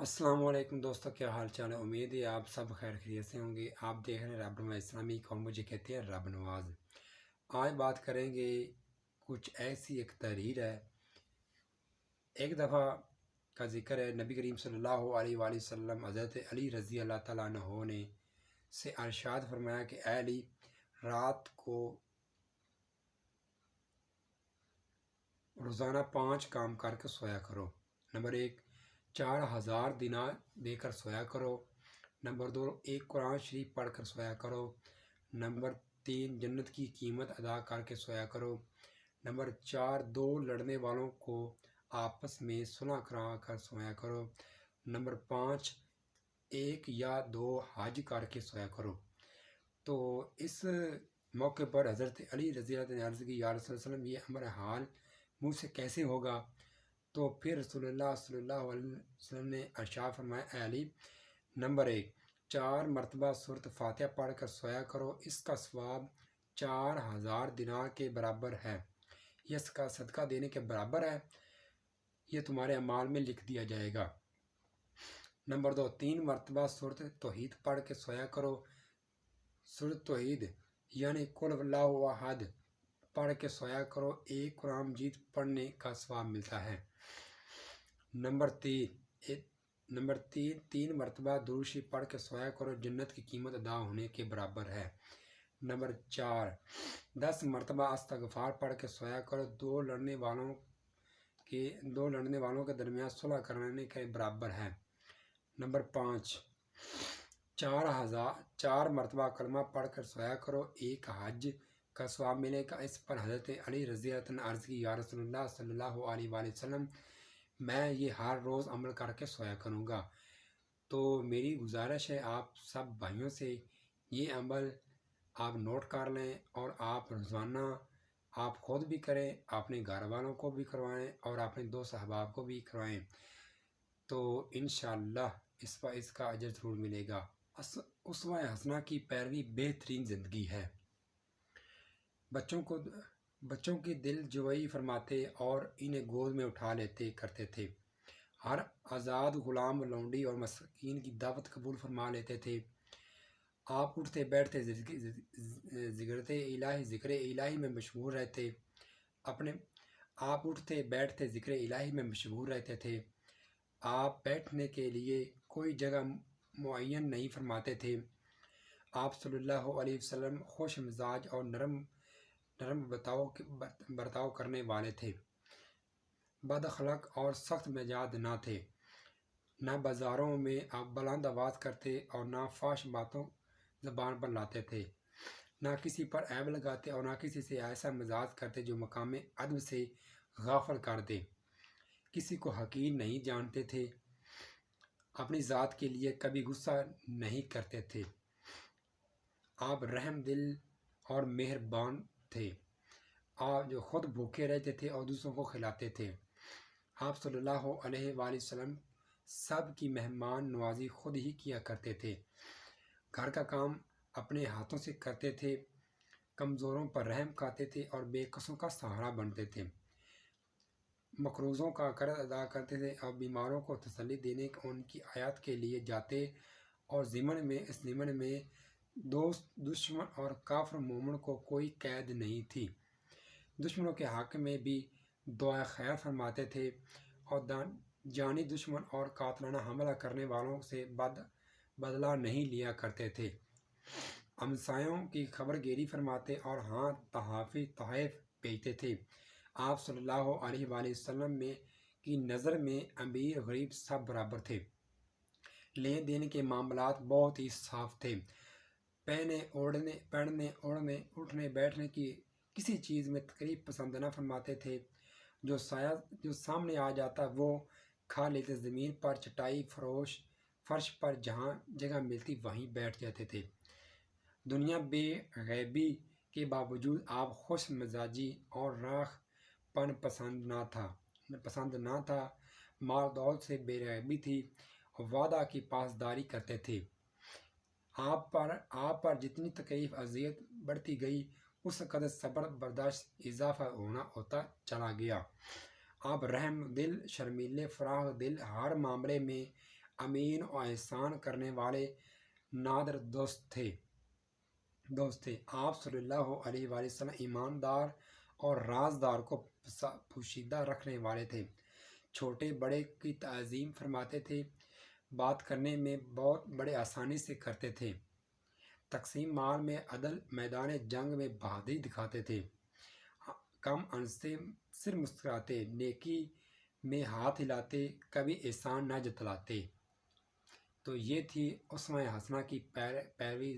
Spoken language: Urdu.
السلام علیکم دوستو، کیا حال چال ہے؟ امید ہے آپ سب خیر خیریت سے ہوں گے۔ آپ دیکھ رہے ہیں رب نواز اسلامک اور مجھے کہتے ہیں رب نواز۔ آج بات کریں گے کچھ ایسی ایک تحریر ہے۔ ایک دفعہ کا ذکر ہے، نبی کریم صلی اللہ علیہ وآلہ وسلم حضرت علی رضی اللہ تعالیٰ عنہ نے سے ارشاد فرمایا کہ اے علی، رات کو روزانہ 5 کام کر کے سویا کرو۔ نمبر 1، 4000 دینار دے کر سویا کرو۔ نمبر 2، ایک قرآن شریف پڑھ کر سویا کرو۔ نمبر 3، جنت کی قیمت ادا کر کے سویا کرو۔ نمبر 4، 2 لڑنے والوں کو آپس میں صلح کرا کر سویا کرو۔ نمبر 5، 1 یا 2 حج کر کے سویا کرو۔ تو اس موقع پر حضرت علی رضی اللہ عنہ نے عرض کی، یا رسول اللہ علیہ وسلم، یہ امر حال مجھ سے کیسے ہوگا؟ تو پھر رسول اللہ صلی اللہ علیہ وسلم نے ارشاد فرمایا، اے علی، نمبر 1، 4 مرتبہ سورۃ فاتحہ پڑھ کر سویا کرو، اس کا ثواب 4000 دینار کے برابر ہے، یہ اس کا صدقہ دینے کے برابر ہے، یہ تمہارے اعمال میں لکھ دیا جائے گا۔ نمبر 2، 3 مرتبہ سورۃ توحید پڑھ کے سویا کرو۔ سورۃ توحید یعنی قل اللہ احد پڑھ کے سویا کرو، ایک قرآن مجید پڑھنے کا ثواب ملتا ہے۔ نمبر 3، 3 مرتبہ درود شریف پڑھ کے سویا کرو، جنت کی قیمت ادا ہونے کے برابر ہے۔ نمبر 4، 10 مرتبہ استغفار پڑھ کے سویا کرو، 2 لڑنے والوں کے درمیان صلح کرنے کے برابر ہے۔ نمبر 5، 4 مرتبہ کلمہ پڑھ کر سویا کرو، ایک حج کا ثواب ملے گا۔ اس پر حضرت علی رضی اللہ عنہ نے عرض کی، یا رسول اللہ صلی اللہ علیہ وآلہ وسلم، میں یہ ہر روز عمل کر کے سویا کروں گا۔ تو میری گزارش ہے آپ سب بھائیوں سے، یہ عمل آپ نوٹ کر لیں اور آپ روزانہ آپ خود بھی کریں، اپنے گھر والوں کو بھی کروائیں اور اپنے دوست احباب کو بھی کروائیں، تو انشاءاللہ اس کا اجر ضرور ملے گا۔ اسوہ حسنہ کی پیروی بہترین زندگی ہے۔ بچوں کی دل جوئی فرماتے اور انہیں گود میں اٹھا لیتے کرتے تھے، ہر آزاد غلام، لونڈی اور مسکین کی دعوت قبول فرما لیتے تھے۔ آپ اٹھتے بیٹھتے ذکر الہی میں مشغول رہتے تھے۔ آپ بیٹھنے کے لیے کوئی جگہ معین نہیں فرماتے تھے۔ آپ صلی اللہ علیہ وسلم خوش مزاج اور نرم برتاؤ کرنے والے تھے، بد اخلاق اور سخت مزاج نہ تھے۔ نہ بازاروں میں آپ بلند آواز کرتے اور نہ فحش باتوں زبان پر لاتے تھے، نہ کسی پر عیب لگاتے اور نہ کسی سے ایسا مزاج کرتے جو مقام ادب سے غافل کر دے۔ کسی کو حقیر نہیں جانتے تھے، اپنی ذات کے لیے کبھی غصہ نہیں کرتے تھے۔ آپ رحم دل اور مہربان تھے، آپ جو خود بھوکے رہتے تھے اور دوسروں کو کھلاتے تھے۔ آپ صلی اللہ علیہ وآلہ وسلم سب کی مہمان نوازی خود ہی کیا کرتے تھے، گھر کا کام اپنے ہاتھوں سے کرتے تھے، کمزوروں پر رحم کھاتے تھے اور بے کسوں کا سہارا بنتے تھے، مقروضوں کا قرض ادا کرتے تھے اور بیماروں کو تسلی دینے ان کی آیات کے لیے جاتے، اور اس ضمن میں دوست، دشمن اور کافر مومن کو کوئی قید نہیں تھی۔ دشمنوں کے حق میں بھی دعائے خیر فرماتے تھے اور جانی دشمن اور قاتلانہ حملہ کرنے والوں سے بدلہ نہیں لیا کرتے تھے۔ ہمسایوں کی خبر گیری فرماتے اور ہاں تحائف بھیجتے تھے۔ آپ صلی اللہ علیہ وآلہ وسلم کی نظر میں امیر غریب سب برابر تھے۔ لین دین کے معاملات بہت ہی صاف تھے۔ پہننے اوڑھنے اٹھنے بیٹھنے کی کسی چیز میں تکلیف پسند نہ فرماتے تھے، جو سامنے آ جاتا وہ کھا لیتے، زمین پر چٹائی فرش پر جہاں جگہ ملتی وہیں بیٹھ جاتے تھے۔ دنیا بے غیبی کے باوجود آپ خوش مزاجی اور راح پن پسند نہ تھا، مال دولت سے بے غیبی تھی، وعدہ کی پاسداری کرتے تھے۔ آپ پر جتنی تکلیف اذیت بڑھتی گئی، اس قدر صبر برداشت اضافہ ہوتا چلا گیا۔ آپ رحم دل، شرمیلے، فراخ دل، ہر معاملے میں امین اور احسان کرنے والے نادر دوست تھے آپ صلی اللہ علیہ وآلہ وسلم ایماندار اور رازدار کو پوشیدہ رکھنے والے تھے، چھوٹے بڑے کی تعظیم فرماتے تھے، بات کرنے میں بہت بڑے آسانی سے کرتے تھے، تقسیم مال میں عدل، میدان جنگ میں بہادری دکھاتے تھے، کم عرض سے صرف مسکراتے، نیکی میں ہاتھ ہلاتے، کبھی احسان نہ جتلاتے۔ تو یہ تھی اسمہ حسنہ کی پیروی